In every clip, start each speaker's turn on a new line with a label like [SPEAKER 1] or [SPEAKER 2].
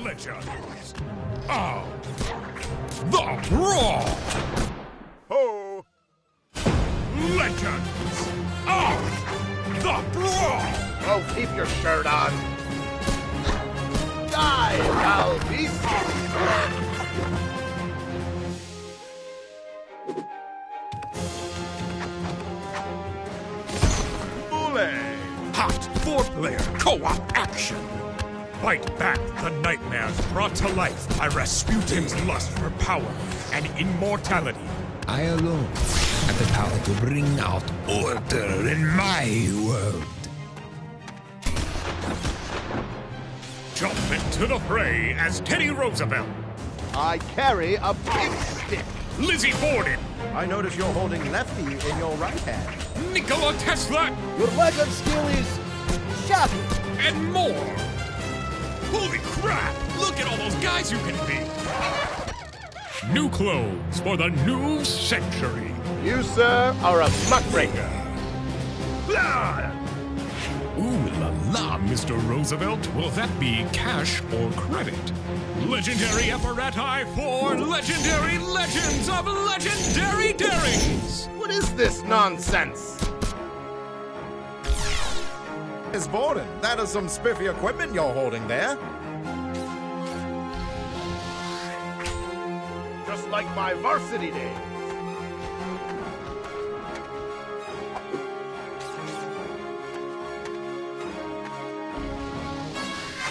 [SPEAKER 1] Legends of the Brawl!
[SPEAKER 2] Ho!
[SPEAKER 1] Legends of the Brawl!
[SPEAKER 2] Oh, keep your shirt on. Die, foul beast!
[SPEAKER 1] Hot four-player co-op action. Fight back the nightmares brought to life by Rasputin's lust for power and immortality.
[SPEAKER 3] I alone have the power to bring out order in my world.
[SPEAKER 1] Jump into the fray as Teddy Roosevelt,
[SPEAKER 2] I carry a big stick.
[SPEAKER 1] Lizzie Borden,
[SPEAKER 4] I notice you're holding lefty in your right hand.
[SPEAKER 1] Nikola Tesla,
[SPEAKER 2] Your leg on skill is shocking.
[SPEAKER 1] and more. Holy crap! Look at all those guys you can be. New clothes for the new century.
[SPEAKER 2] You, sir, are a muckraker.
[SPEAKER 1] Blah! Ooh la la, Mr. Roosevelt. Will that be cash or credit? Legendary apparati for legendary legends of legendary darings.
[SPEAKER 2] What is this nonsense?
[SPEAKER 4] Miss Borden, that is some spiffy equipment you're holding there.
[SPEAKER 2] Just like my varsity days.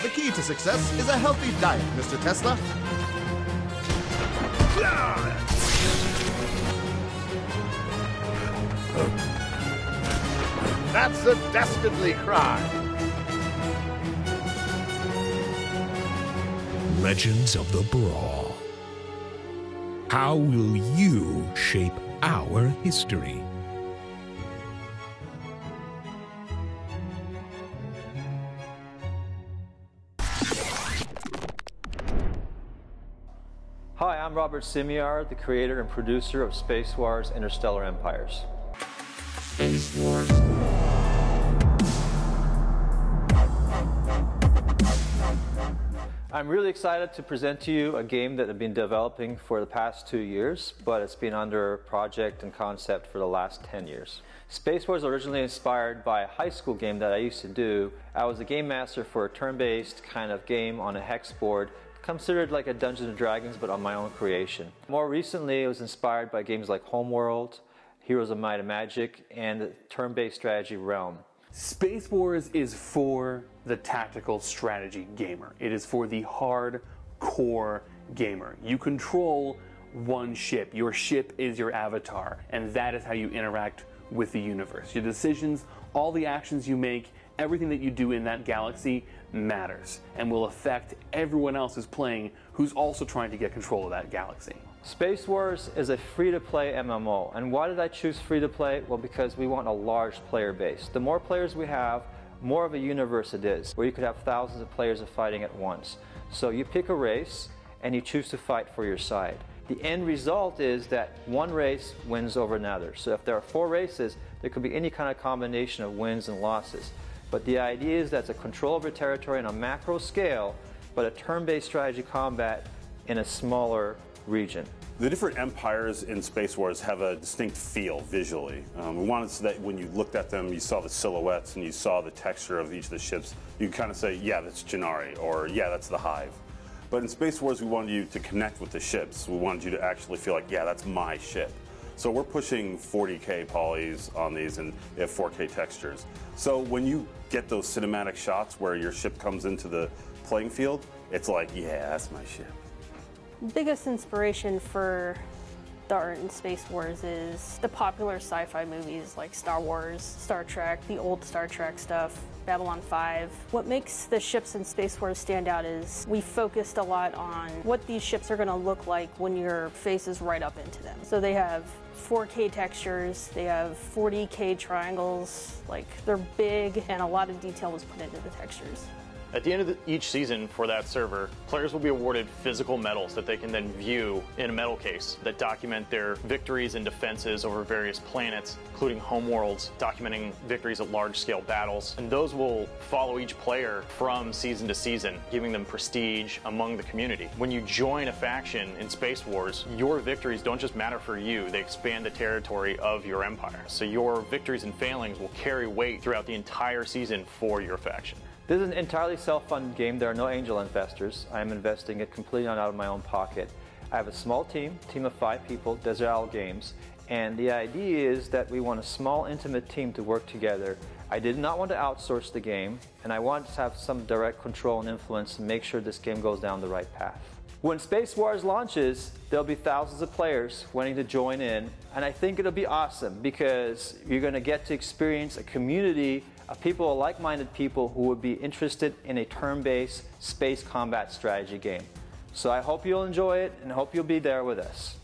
[SPEAKER 4] The key to success is a healthy diet, Mr. Tesla.
[SPEAKER 2] That's a dastardly crime.
[SPEAKER 3] Legends of the Brawl. How will you shape our history?
[SPEAKER 5] Hi, I'm Robert Simiar, the creator and producer of Space Wars Interstellar Empires. I'm really excited to present to you a game that I've been developing for the past 2 years, but it's been under project and concept for the last 10 years. Space Wars originally inspired by a high school game that I used to do. I was a game master for a turn-based kind of game on a hex board, considered like a Dungeons & Dragons, but on my own creation. More recently, it was inspired by games like Homeworld, Heroes of Might and Magic, and the turn-based strategy Realm.
[SPEAKER 6] Space Wars is for the tactical strategy gamer. It is for the hardcore gamer. You control one ship. Your ship is your avatar, and that is how you interact with the universe. Your decisions, all the actions you make, everything that you do in that galaxy matters and will affect everyone else who's playing who's also trying to get control of that galaxy.
[SPEAKER 5] Space Wars is a free-to-play MMO, and why did I choose free-to-play? Well, because we want a large player base. The more players we have, more of a universe it is, where you could have thousands of players fighting at once. So you pick a race, and you choose to fight for your side. The end result is that one race wins over another. So if there are 4 races, there could be any kind of combination of wins and losses. But the idea is that it's a control over territory on a macro scale, but a turn-based strategy combat in a smaller region.
[SPEAKER 7] The different empires in Space Wars have a distinct feel visually. We wanted so that when you looked at them, you saw the silhouettes and you saw the texture of each of the ships. You could kind of say, yeah, that's Gennari, or yeah, that's the Hive. But in Space Wars, we wanted you to connect with the ships. We wanted you to actually feel like, yeah, that's my ship. So we're pushing 40K polys on these, and they have 4K textures. So when you get those cinematic shots where your ship comes into the playing field, it's like, yeah, that's my ship.
[SPEAKER 8] Biggest inspiration for the art in Space Wars is the popular sci-fi movies like Star Wars, Star Trek, the old Star Trek stuff, Babylon 5. What makes the ships in Space Wars stand out is we focused a lot on what these ships are going to look like when your face is right up into them. So they have 4K textures, they have 40K triangles, like they're big, and a lot of detail was put into the textures.
[SPEAKER 9] At the end of each season for that server, players will be awarded physical medals that they can then view in a medal case that document their victories and defenses over various planets, including homeworlds, documenting victories at large-scale battles. And those will follow each player from season to season, giving them prestige among the community. When you join a faction in Space Wars, your victories don't just matter for you, they expand the territory of your empire. So your victories and failings will carry weight throughout the entire season for your faction.
[SPEAKER 5] This is an entirely self-funded game. There are no angel investors. I am investing it completely out of my own pocket. I have a small team of 5 people, Desert Isle Games, and the idea is that we want a small, intimate team to work together. I did not want to outsource the game, and I wanted to have some direct control and influence to make sure this game goes down the right path. When Space Wars launches, there'll be thousands of players wanting to join in, and I think it'll be awesome because you're going to get to experience a community of people, like-minded people who would be interested in a turn-based space combat strategy game. So I hope you'll enjoy it and hope you'll be there with us.